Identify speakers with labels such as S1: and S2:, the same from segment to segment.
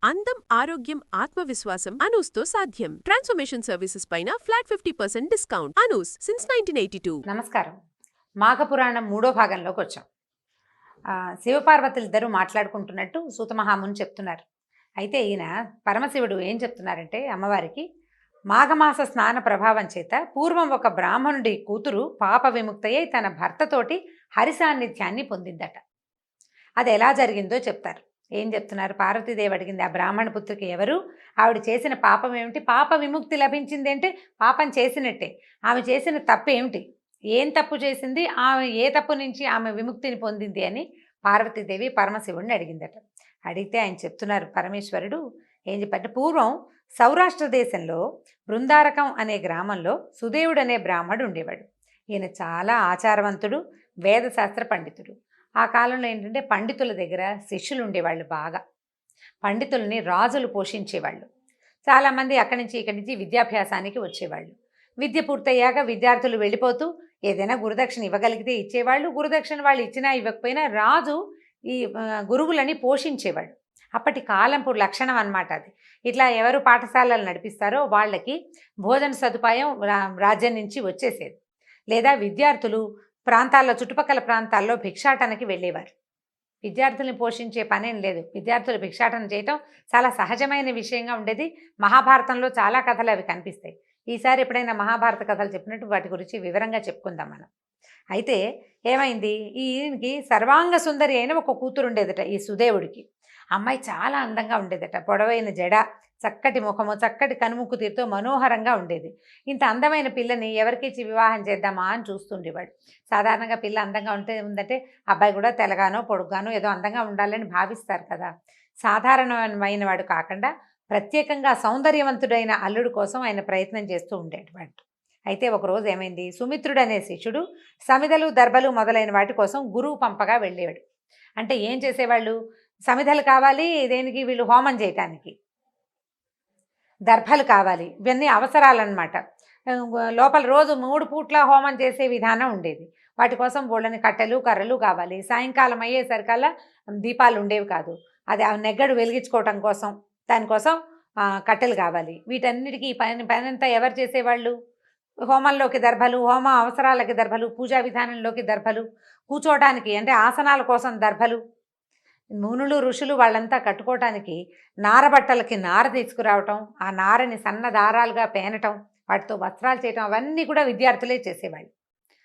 S1: అందం, ఆరోగ్యం, ఆత్మవిశ్వాసం అనూస్తో సాధ్యం. ట్రాన్స్ఫర్మేషన్ సర్వీసెస్ పైన ఫ్లాట్ 50% డిస్కౌంట్. అనూస్ సిన్స్ 1982.
S2: నమస్కారం. మాఘపురాణం 3వ భాగంలోకి వచ్చాం. శివపార్వతులిద్దరూ మాట్లాడుకుంటున్నట్టు సూతమహాముని చెప్తున్నారు. అయితే ఈయన పరమశివుడు ఏం చెప్తున్నారంటే అమ్మవారికి, మాఘమాస స్నాన ప్రభావం చేత పూర్వం ఒక బ్రాహ్మణుడి కూతురు పాప విముక్తయ్యై తన భర్తతోటి హరి సాన్నిధ్యాన్ని పొందిందట. అది ఎలా జరిగిందో చెప్తారు. ఏం చెప్తున్నారు? పార్వతీదేవి అడిగింది, ఆ బ్రాహ్మణ పుత్రికి ఎవరు, ఆవిడ చేసిన పాపం ఏమిటి, పాప విముక్తి లభించింది అంటే పాపం చేసినట్టే. ఆమె చేసిన తప్పు ఏమిటి, ఏం తప్పు చేసింది, ఆమె ఏ తప్పు నుంచి ఆమె విముక్తిని పొందింది అని పార్వతీదేవి పరమశివుడిని అడిగిందట. అడిగితే ఆయన చెప్తున్నారు పరమేశ్వరుడు ఏం చెప్పంటే, పూర్వం సౌరాష్ట్ర దేశంలో బృందారకం అనే గ్రామంలో సుదేవుడు అనే బ్రాహ్మడు ఉండేవాడు. ఈయన చాలా ఆచారవంతుడు, వేదశాస్త్ర పండితుడు. ఆ కాలంలో ఏంటంటే పండితుల దగ్గర శిష్యులు ఉండేవాళ్ళు. బాగా పండితుల్ని రాజులు పోషించేవాళ్ళు. చాలామంది అక్కడి నుంచి ఇక్కడి నుంచి విద్యాభ్యాసానికి వచ్చేవాళ్ళు. విద్య పూర్తయ్యాక విద్యార్థులు వెళ్ళిపోతూ ఏదైనా గురుదక్షిణ ఇవ్వగలిగితే ఇచ్చేవాళ్ళు. గురుదక్షిణ వాళ్ళు ఇచ్చినా ఇవ్వకపోయినా రాజు ఈ గురువులని పోషించేవాడు. అప్పటి కాలంపు లక్షణం అన్నమాట అది. ఇట్లా ఎవరు పాఠశాలలు నడిపిస్తారో వాళ్ళకి భోజన సదుపాయం రాజ్యం నుంచి వచ్చేసేది. లేదా విద్యార్థులు ప్రాంతాల్లో, చుట్టుపక్కల ప్రాంతాల్లో భిక్షాటనకి వెళ్ళేవారు. విద్యార్థుల్ని పోషించే పనేం లేదు, విద్యార్థులు భిక్షాటన చేయటం చాలా సహజమైన విషయంగా ఉండేది. మహాభారతంలో చాలా కథలు అవి కనిపిస్తాయి. ఈసారి ఎప్పుడైనా మహాభారత కథలు చెప్పినట్టు వాటి గురించి వివరంగా చెప్పుకుందాం మనం. అయితే ఏమైంది, ఈయనకి సర్వాంగ సుందరి అయిన ఒక కూతురు ఉండేదట ఈ సుదేవుడికి. అమ్మాయి చాలా అందంగా ఉండేదట. పొడవైన జడ, చక్కటి ముఖము, చక్కటి కనుముక్కు తీరుతో మనోహరంగా ఉండేది. ఇంత అందమైన పిల్లని ఎవరికిచ్చి వివాహం చేద్దామా అని చూస్తుండేవాడు. సాధారణంగా పిల్ల అందంగా ఉందంటే అబ్బాయి కూడా తెల్లగానో పొడుగ్గానో ఏదో అందంగా ఉండాలని భావిస్తారు కదా. సాధారణమైన వాడు కాకుండా ప్రత్యేకంగా సౌందర్యవంతుడైన అల్లుడు కోసం ఆయన ప్రయత్నం చేస్తూ ఉండేవాడు. అయితే ఒకరోజు ఏమైంది, సుమిత్రుడు అనే శిష్యుడు సమిధలు, దర్భలు మొదలైన వాటి కోసం గురువు పంపగా వెళ్ళేవాడు. అంటే ఏం చేసేవాళ్ళు, సమిధలు కావాలి దేనికి, వీళ్ళు హోమం చేయటానికి, దర్భలు కావాలి, ఇవన్నీ అవసరాలన్నమాట. లోపల రోజు 3 పూట్ల హోమం చేసే విధానం ఉండేది. వాటి కోసం బోళ్ళని కట్టెలు, కర్రలు కావాలి. సాయంకాలం అయ్యేసరికల్లా దీపాలు ఉండేవి కాదు. అది ఆ నెగ్గడు వెలిగించుకోవటం కోసం, దానికోసం కట్టెలు కావాలి. వీటన్నిటికీ పనంతా ఎవరు చేసేవాళ్ళు, హోమంలోకి దర్భలు, హోమ అవసరాలకి దర్భలు, పూజా విధానంలోకి దర్భలు, కూర్చోవటానికి అంటే ఆసనాల కోసం దర్భలు, మునులు ఋషులు వాళ్ళంతా కట్టుకోవటానికి నారబట్టలకి నార తీసుకురావటం, ఆ నారని సన్న దారాలుగా పేనటం, వాటితో వస్త్రాలు చేయటం, అవన్నీ కూడా విద్యార్థులే చేసేవాళ్ళు.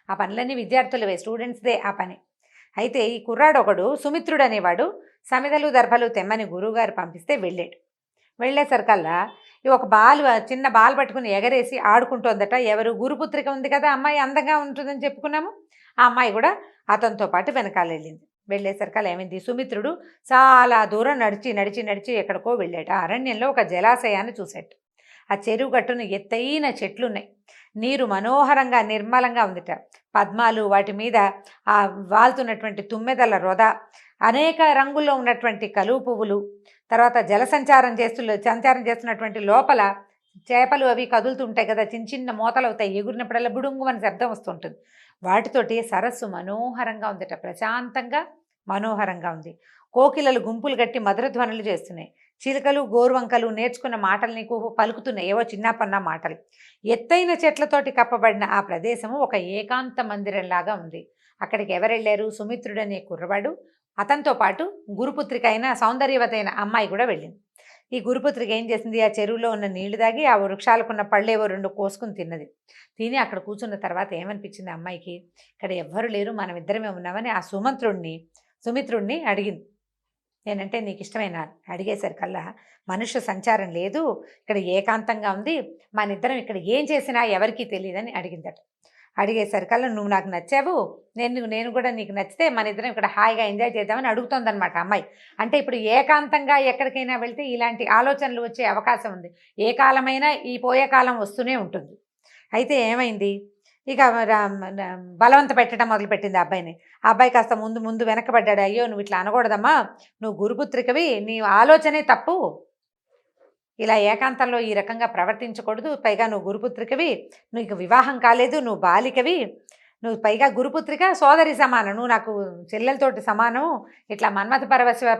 S2: ఆ పనులన్నీ విద్యార్థులవే, స్టూడెంట్స్దే ఆ పని. అయితే ఈ కుర్రాడు ఒకడు సుమిత్రుడు అనేవాడు సమిధలు, దర్భలు తెమ్మని గురువుగారు పంపిస్తే వెళ్ళాడు. వెళ్ళేసరికల్లా ఒక చిన్న బాల్ పట్టుకుని ఎగరేసి ఆడుకుంటోందట. ఎవరు, గురుపుత్రిక ఉంది కదా అమ్మాయి, అందంగా ఉంటుందని చెప్పుకున్నాము. ఆ అమ్మాయి కూడా అతనితో పాటు వెనకాల వెళ్ళింది. వెళ్ళేసరికల్లా ఏమైంది, సుమిత్రుడు చాలా దూరం నడిచి నడిచి నడిచి ఎక్కడికో వెళ్ళాడు. ఆ అరణ్యంలో ఒక జలాశయాన్ని చూశాడు. ఆ చెరువు గట్టున ఎత్తైన చెట్లున్నాయి. నీరు మనోహరంగా నిర్మలంగా ఉందిట. పద్మాలు, వాటి మీద ఆ వాలుతున్నటువంటి తుమ్మెదల రొద, అనేక రంగుల్లో ఉన్నటువంటి కలువ పువ్వులు, తర్వాత సంచారం చేస్తున్నటువంటి లోపల చేపలు అవి కదులుతూ ఉంటాయి కదా, చిన్న చిన్న మోతలు అవుతాయి, ఎగురినప్పుడల్లా బుడుంగు అని శబ్దం వస్తుంటుంది. వాటితోటి సరస్సు మనోహరంగా ఉందిట, ప్రశాంతంగా మనోహరంగా ఉంది. కోకిలలు గుంపులు కట్టి మధురధ్వనులు చేస్తున్నాయి. చిలుకలు, గోరువంకలు నేర్చుకున్న మాటలు నీకు పలుకుతున్నాయి, ఏవో చిన్నపన్న మాటలు. ఎత్తైన చెట్లతోటి కప్పబడిన ఆ ప్రదేశము ఒక ఏకాంత మందిరంలాగా ఉంది. అక్కడికి ఎవరు వెళ్ళారు, సుమిత్రుడు అనే కుర్రవాడు, అతనితో పాటు గురుపుత్రిక అయిన సౌందర్యవతైన అమ్మాయి కూడా వెళ్ళింది. ఈ గురుపుత్రిక ఏం చేసింది, ఆ చెరువులో ఉన్న నీళ్లు తాగి ఆ వృక్షాలకున్న పళ్ళేవో 2 కోసుకుని తిన్నది. తిని అక్కడ కూర్చున్న తర్వాత ఏమనిపించింది అమ్మాయికి, ఇక్కడ ఎవ్వరు లేరు, మనం ఇద్దరమే ఉన్నామని ఆ సుమిత్రుడిని అడిగింది. నేనంటే నీకు ఇష్టమైన అడిగేసరికల్లా, మనుష్య సంచారం లేదు, ఇక్కడ ఏకాంతంగా ఉంది, మన ఇద్దరం ఇక్కడ ఏం చేసినా ఎవరికీ తెలియదని అడిగిందట. అడిగేసరికల్లా, నువ్వు నాకు నచ్చావు, నేను కూడా నీకు నచ్చితే మన ఇద్దరం ఇక్కడ హాయిగా ఎంజాయ్ చేద్దామని అడుగుతోందనమాట అమ్మాయి. అంటే ఇప్పుడు ఏకాంతంగా ఎక్కడికైనా వెళ్తే ఇలాంటి ఆలోచనలు వచ్చే అవకాశం ఉంది. ఏ కాలమైనా ఈ పోయే కాలం వస్తూనే ఉంటుంది. అయితే ఏమైంది, ఇక బలవంత పెట్టడం మొదలుపెట్టింది ఆ అబ్బాయిని. ఆ అబ్బాయి కాస్త ముందు వెనకబడ్డాడు. అయ్యో నువ్వు ఇట్లా అనకూడదమ్మా, నువ్వు గురుపుత్రికవి, నీ ఆలోచనే తప్పు, ఇలా ఏకాంతంలో ఈ రకంగా ప్రవర్తించకూడదు, పైగా నువ్వు గురుపుత్రికవి, నీకు వివాహం కాలేదు, నువ్వు బాలికవి, నువ్వు పైగా గురుపుత్రిక సోదరి సమానం, నువ్వు నాకు చెల్లెలతోటి సమానం, ఇట్లా మన్మథ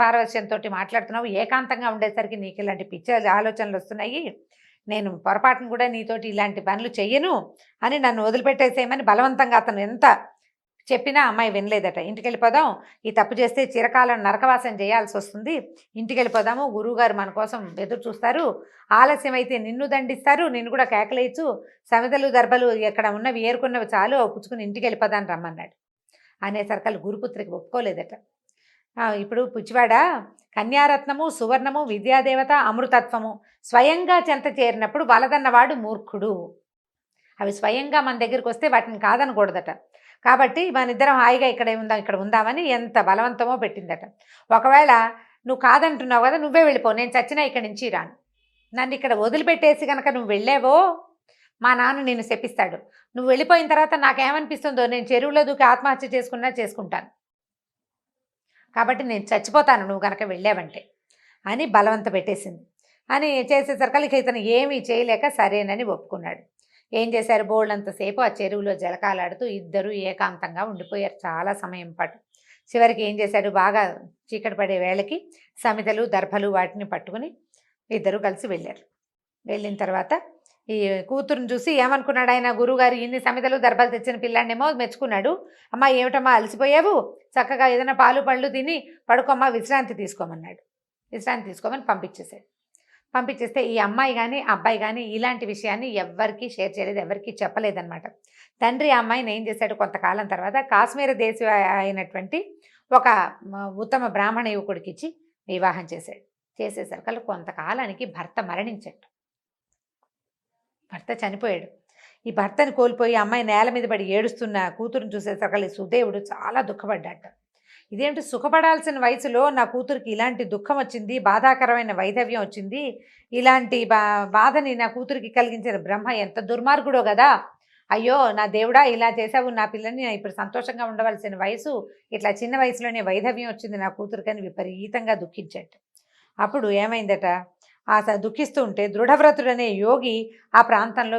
S2: పారవశ్యంతో మాట్లాడుతున్నావు, ఏకాంతంగా ఉండేసరికి నీకు ఇలాంటి పిచ్చి ఆలోచనలు వస్తున్నాయి, నేను పొరపాటును కూడా నీతోటి ఇలాంటి పనులు చెయ్యను అని నన్ను వదిలిపెట్టేసేయమని బలవంతంగా అతను ఎంత చెప్పినా అమ్మాయి వినలేదట. ఇంటికి వెళ్ళిపోదాం, ఈ తప్పు చేస్తే చిరకాలం నరకవాసం చేయాల్సి వస్తుంది, ఇంటికి వెళ్ళిపోదాము, గురువుగారు మన కోసం ఎదురు చూస్తారు, ఆలస్యం అయితే నిన్ను దండిస్తారు, నిన్ను కూడా కేకలేయచ్చు, సమితలు దర్భలు ఎక్కడ ఉన్నవి ఏరుకున్నవి చాలు పుచ్చుకుని ఇంటికి వెళ్ళిపోదాని రమ్మన్నాడు. అనేసరికల్ గురుపుత్రికి ఒప్పుకోలేదట. ఇప్పుడు పుచ్చివాడ కన్యారత్నము, సువర్ణము, విద్యాదేవత, అమృతత్వము స్వయంగా చెంత చేరినప్పుడు వలదన్నవాడు మూర్ఖుడు. అవి స్వయంగా మన దగ్గరికి వస్తే వాటిని కాదనకూడదట. కాబట్టి మన ఇద్దరం హాయిగా ఇక్కడ ఉందామని ఎంత బలవంతమో పెట్టిందట. ఒకవేళ నువ్వు కాదంటున్నావు కదా, నువ్వే వెళ్ళిపో, నేను చచ్చినా ఇక్కడి నుంచి రాను, నన్ను ఇక్కడ వదిలిపెట్టేసి కనుక నువ్వు వెళ్ళావో మా నాన్న నిన్ను శపిస్తాడు, నువ్వు వెళ్ళిపోయిన తర్వాత నాకేమనిపిస్తుందో నేను చెరువులో దూకి ఆత్మహత్య చేసుకుంటాను, కాబట్టి నేను చచ్చిపోతాను నువ్వు కనుక వెళ్ళావంటే అని బలవంత పెట్టేసింది. అని చేసేసరికి ఇతను ఏమీ చేయలేక సరేనని ఒప్పుకున్నాడు. ఏం చేశారు, బోళ్ళంతసేపు ఆ చెరువులో జలకాలాడుతూ ఇద్దరు ఏకాంతంగా ఉండిపోయారు చాలా సమయం పాటు. చివరికి ఏం చేశాడు, బాగా చీకటి పడే వేళకి సమితలు దర్భలు వాటిని పట్టుకుని ఇద్దరు కలిసి వెళ్ళారు. వెళ్ళిన తర్వాత ఈ కూతురుని చూసి ఏమనుకున్నాడు ఆయన, గురువుగారు ఇన్ని సమితలు దర్భలు తెచ్చిన పిల్లాన్నేమో మెచ్చుకున్నాడు, అమ్మ ఏమిటమ్మా అలసిపోయావు, చక్కగా ఏదైనా పాలు పళ్ళు తిని పడుకోమ్మా, విశ్రాంతి తీసుకోమన్నాడు. విశ్రాంతి తీసుకోమని పంపించేస్తే ఈ అమ్మాయి కానీ అబ్బాయి కానీ ఇలాంటి విషయాన్ని ఎవ్వరికీ షేర్ చేయలేదు, ఎవరికీ చెప్పలేదన్నమాట. తండ్రి ఆ అమ్మాయిని ఏం చేశాడు, కొంతకాలం తర్వాత కాశ్మీర దేశం అయినటువంటి ఒక ఉత్తమ బ్రాహ్మణ యువకుడికి ఇచ్చి వివాహం చేశాడు. చేసేసరికి కొంతకాలానికి భర్త మరణించాడు, భర్త చనిపోయాడు. ఈ భర్తని కోల్పోయి అమ్మాయి నేల మీద పడి ఏడుస్తున్న కూతురుని చూసేసరికి సుదేవుడు చాలా దుఃఖపడ్డాడు. ఇదేంటి, సుఖపడాల్సిన వయసులో నా కూతురికి ఇలాంటి దుఃఖం వచ్చింది, బాధాకరమైన వైధవ్యం వచ్చింది, ఇలాంటి బాధని నా కూతురికి కలిగించిన బ్రహ్మ ఎంత దుర్మార్గుడో కదా, అయ్యో నా దేవుడా ఇలా చేసావు, నా పిల్లని ఇప్పుడు సంతోషంగా ఉండవలసిన వయసు, ఇట్లా చిన్న వయసులోనే వైధవ్యం వచ్చింది నా కూతురికని విపరీతంగా దుఃఖించాడు. అప్పుడు ఏమైందట, దుఃఖిస్తూ ఉంటే దృఢవ్రతుడనే యోగి ఆ ప్రాంతంలో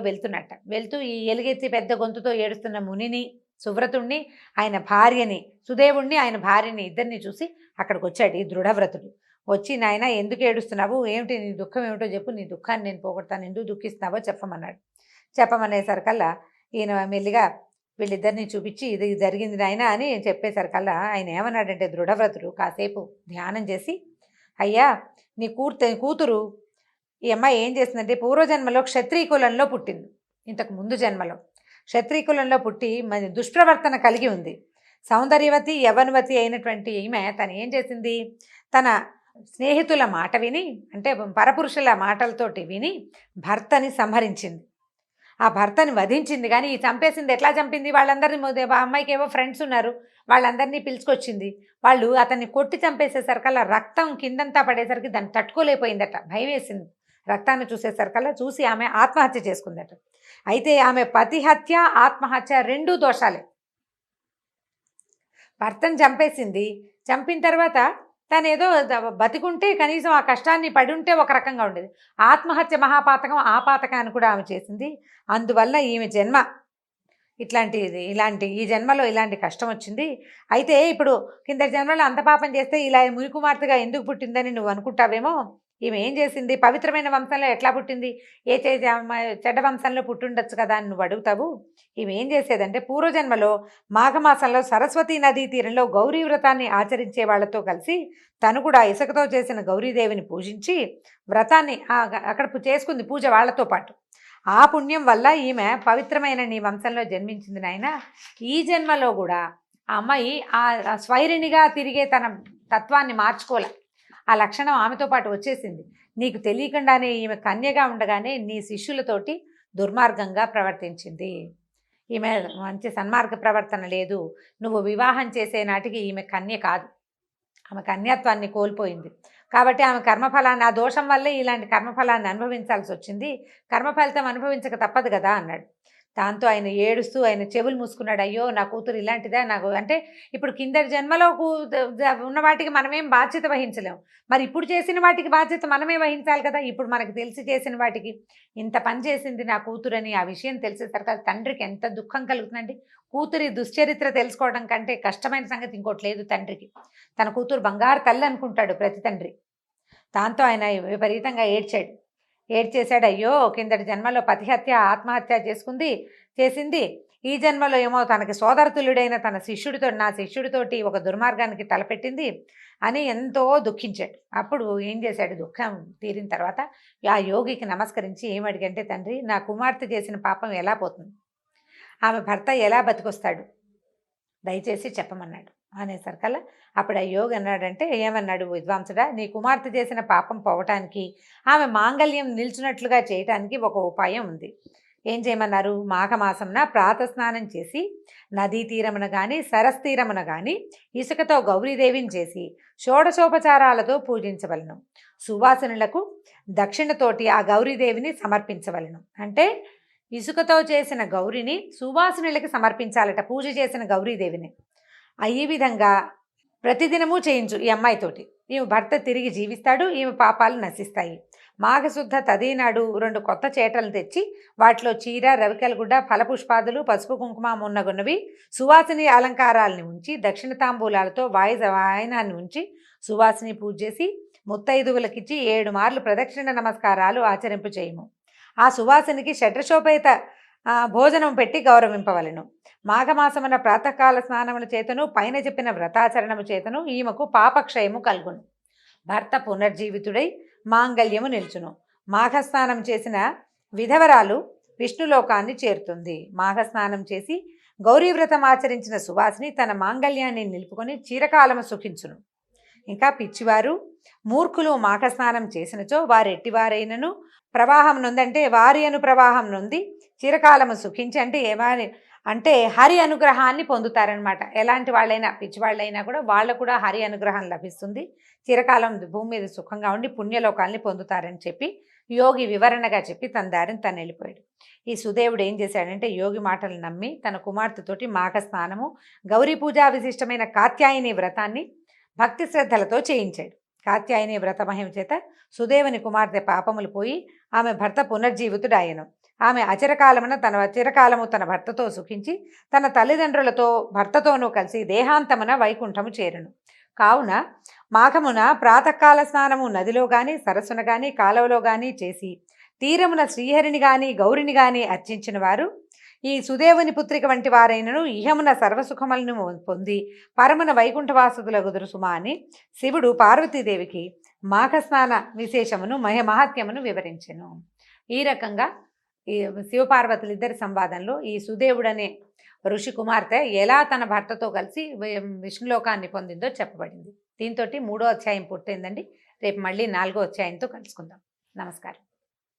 S2: వెళ్తూ ఈ ఎలుగెత్తి పెద్ద గొంతుతో ఏడుస్తున్న మునిని, సువ్రతుణ్ణి, ఆయన భార్యని, సుదేవుణ్ణి ఆయన భార్యని ఇద్దరిని చూసి అక్కడికి వచ్చాడు ఈ దృఢవ్రతుడు. వచ్చి, నాయన ఎందుకు ఏడుస్తున్నావు, ఏమిటి నీ దుఃఖం ఏమిటో చెప్పు, నీ దుఃఖాన్ని నేను పోగొడతాను, ఎందుకు దుఃఖిస్తున్నావో చెప్పమన్నాడు. చెప్పమనేసరికల్లా ఈయన మెల్లిగా వీళ్ళిద్దరిని చూపించి ఇది జరిగింది నాయన అని చెప్పేసరికల్లా ఆయన ఏమన్నాడంటే, దృఢవ్రతుడు కాసేపు ధ్యానం చేసి, అయ్యా నీ కూతురు ఈ అమ్మాయి ఏం చేసిందంటే పూర్వజన్మలో క్షత్రియ కులంలో పుట్టింది, ఇంతకు ముందు జన్మలో క్షత్రియ కులంలో పుట్టి మరి దుష్ప్రవర్తన కలిగి ఉంది. సౌందర్యవతి యవనవతి అయినటువంటి ఈమె తను ఏం చేసింది, తన స్నేహితుల మాట విని, అంటే పరపురుషుల మాటలతోటి విని భర్తని సంహరించింది, ఆ భర్తని వధించింది. కానీ ఈ చంపేసింది ఎట్లా చంపింది, వాళ్ళందరినీ అమ్మాయికి ఏవో ఫ్రెండ్స్ ఉన్నారు, వాళ్ళందరినీ పిలుచుకొచ్చింది. వాళ్ళు అతన్ని కొట్టి చంపేసేసరికల్లా రక్తం కిందంతా పడేసరికి దాన్ని తట్టుకోలేకపోయిందట, భయం వేసింది. రక్తాన్ని చూసేసరికల్లా చూసి ఆమె ఆత్మహత్య చేసుకుందట. అయితే ఆమె పతిహత్య ఆత్మహత్య రెండూ దోషాలే. భర్తను చంపేసింది, చంపిన తర్వాత తను ఏదో బతికుంటే కనీసం ఆ కష్టాన్ని పడి ఉంటే ఒక రకంగా ఉండేది. ఆత్మహత్య మహాపాతకం, ఆ పాతకాన్ని కూడా ఆమె చేసింది. అందువల్ల ఈమె జన్మ ఈ జన్మలో ఇలాంటి కష్టం వచ్చింది. అయితే ఇప్పుడు కింద జన్మలో అంత పాపం చేస్తే ఇలా మునికుమార్తెగా ఎందుకు పుట్టిందని నువ్వు అనుకుంటావేమో. ఈమె ఏం చేసింది, పవిత్రమైన వంశంలో ఎట్లా పుట్టింది, చెడ్డ వంశంలో పుట్టుండొచ్చు కదా అని నువ్వు అడుగుతావు. ఈమె ఏం చేసేదంటే పూర్వజన్మలో మాఘమాసంలో సరస్వతీ నదీ తీరంలో గౌరీ వ్రతాన్ని ఆచరించే వాళ్లతో కలిసి తను కూడా ఇసుకతో చేసిన గౌరీదేవిని పూజించి వ్రతాన్ని అక్కడ చేసుకుంది, పూజ వాళ్లతో పాటు. ఆ పుణ్యం వల్ల ఈమె పవిత్రమైన నీ వంశంలో జన్మించింది నాయన. ఈ జన్మలో కూడా ఆ అమ్మాయి ఆ స్వైరిణిగా తిరిగే తన తత్వాన్ని మార్చుకోలే, ఆ లక్షణం ఆమెతో పాటు వచ్చేసింది. నీకు తెలియకుండానే ఈమె కన్యగా ఉండగానే నీ శిష్యులతోటి దుర్మార్గంగా ప్రవర్తించింది. ఈమె మంచి సన్మార్గ ప్రవర్తన లేదు. నువ్వు వివాహం చేసే నాటికి ఈమె కన్య కాదు, ఆమె కన్యత్వాన్ని కోల్పోయింది. కాబట్టి ఆమె కర్మఫలాన్ని, ఆ దోషం వల్లే ఇలాంటి కర్మఫలాన్ని అనుభవించాల్సి వచ్చింది, కర్మఫలితం అనుభవించక తప్పదు కదా అన్నాడు. దాంతో ఆయన ఏడుస్తూ ఆయన చెవులు మూసుకున్నాడు. అయ్యో నా కూతురు ఇలాంటిదా నాకు అంటే ఇప్పుడు కిందటి జన్మలో ఉన్న వాటికి మనమేం బాధ్యత వహించలేం. మరి ఇప్పుడు చేసిన వాటికి బాధ్యత మనమే వహించాలి కదా. ఇప్పుడు మనకు తెలిసి చేసిన వాటికి ఇంత పని చేసింది నా కూతురని ఆ విషయం తెలిసేసరికి అది తండ్రికి ఎంత దుఃఖం కలుగుతుందండి. కూతురి దుశ్చరిత్ర తెలుసుకోవడం కంటే కష్టమైన సంగతి ఇంకోటి లేదు తండ్రికి. తన కూతురు బంగారు తల్లి అనుకుంటాడు ప్రతి తండ్రి. దాంతో ఆయన విపరీతంగా ఏడ్చాడు. ఏడ్చేశాడు. అయ్యో కిందటి జన్మలో పతిహత్య ఆత్మహత్య చేసింది. ఈ జన్మలో ఏమో తనకి సోదరతుల్యుడైన తన నా శిష్యుడితోటి ఒక దుర్మార్గానికి తలపెట్టింది అని ఎంతో దుఃఖించాడు. అప్పుడు ఏం చేశాడు, దుఃఖం తీరిన తర్వాత ఆ యోగికి నమస్కరించి ఏమడిగంటే, తండ్రి నా కుమార్తె చేసిన పాపం ఎలా పోతుంది, ఆమె భర్త ఎలా బతికొస్తాడు, దయచేసి చెప్పమన్నాడు. అనేసరికల్లా అప్పుడు ఆ యోగి అన్నాడంటే, ఏమన్నాడు విద్వాంసుడా, నీ కుమార్తె చేసిన పాపం పోవటానికి ఆమె మాంగళ్యం నిల్చున్నట్లుగా చేయటానికి ఒక ఉపాయం ఉంది. ఏం చేయమన్నారు, మాఘమాసంన ప్రాతస్నానం చేసి నదీ తీరమున కానీ సరస్తీరమున కానీ ఇసుకతో గౌరీదేవిని చేసి షోడశోపచారాలతో పూజించవలను. సువాసనులకు దక్షిణతోటి ఆ గౌరీదేవిని సమర్పించవలను. అంటే ఇసుకతో చేసిన గౌరిని సువాసనులకి సమర్పించాలట, పూజ చేసిన గౌరీదేవిని. ఈ విధంగా ప్రతిదినము చేయించు ఈ అమ్మాయితోటి. ఈమె భర్త తిరిగి జీవిస్తాడు, ఈమె పాపాలు నశిస్తాయి. మాఘశుద్ధ తదీనాడు 2 కొత్త చేటలు తెచ్చి వాటిలో చీర, రవికెలగుడ్డ, ఫలపుష్పాదులు, పసుపు కుంకుమ మున్నగున్నవి సువాసిని అలంకారాలని ఉంచి దక్షిణ తాంబూలాలతో వాయనాన్ని ఉంచి సువాసిని పూజ చేసి ముత్తైదువులకిచ్చి 7 మార్లు ప్రదక్షిణ నమస్కారాలు ఆచరింపు చేయము. ఆ సువాసినికి షడ్రశోపేత భోజనం పెట్టి గౌరవింపవలను. మాఘమాసమున ప్రాతకాల స్నానముల చేతను పైన చెప్పిన వ్రతాచరణము చేతను ఈమెకు పాపక్షయము కలుగును. భర్త పునర్జీవితుడై మాంగళ్యము నిల్చును. మాఘస్నానం చేసిన విధవరాలు విష్ణులోకాన్ని చేరుతుంది. మాఘస్నానం చేసి గౌరీవ్రతం ఆచరించిన సువాసిని తన మాంగళ్యాన్ని నిలుపుకొని చిరకాలము సుఖించును. ఇంకా పిచ్చివారు మూర్ఖులు మాఘస్నానం చేసినచో వారెట్టివారైనను ప్రవాహం నొందంటే వారి అను ప్రవాహం నొంది చిరకాలము సుఖించి అంటే హరి అనుగ్రహాన్ని పొందుతారనమాట. ఎలాంటి వాళ్ళైనా పిచ్చివాళ్ళైనా కూడా వాళ్ళకు కూడా హరి అనుగ్రహం లభిస్తుంది, చిరకాలం భూమి మీద సుఖంగా ఉండి పుణ్యలోకాల్ని పొందుతారని చెప్పి యోగి వివరణగా చెప్పి తన దారిని తను వెళ్ళిపోయాడు. ఈ సుదేవుడు ఏం చేశాడంటే యోగి మాటలు నమ్మి తన కుమార్తెతోటి మాఘ స్నానము, గౌరీ పూజా విశిష్టమైన కాత్యాయని వ్రతాన్ని భక్తి శ్రద్ధలతో చేయించాడు. కాత్యాయని వ్రత మహిమ చేత సుదేవుని కుమార్తె పాపములు పోయి ఆమె భర్త పునర్జీవితుడాయను. ఆమె చిరకాలము తన భర్తతో సుఖించి తన తల్లిదండ్రులతో భర్తతోనూ కలిసి దేహాంతమున వైకుంఠము చేరును. కావున మాఘమున ప్రాతకాల స్నానము నదిలో గాని సరస్సున గాని కాలువలో గాని చేసి తీరమున శ్రీహరిని గాని గౌరిని గాని అర్చించిన వారు ఈ సుదేవుని పుత్రిక వంటి వారైనను ఇహమున సర్వసుఖములను పొంది పరమున వైకుంఠవాసులగుదురు సుమా అని శివుడు పార్వతీదేవికి మాఘస్నాన విశేషమును మహత్యమును వివరించెను. ఈ రకంగా ఈ శివపార్వతులిద్దరి సంవాదంలో ఈ సుదేవుడనే ఋషి కుమార్తె ఎలా తన భర్తతో కలిసి విష్ణులోకాన్ని పొందిందో చెప్పబడింది. దీంతో 3వ అధ్యాయం పూర్తయిందండి. రేపు మళ్ళీ 4వ అధ్యాయంతో కలుసుకుందాం. నమస్కారం.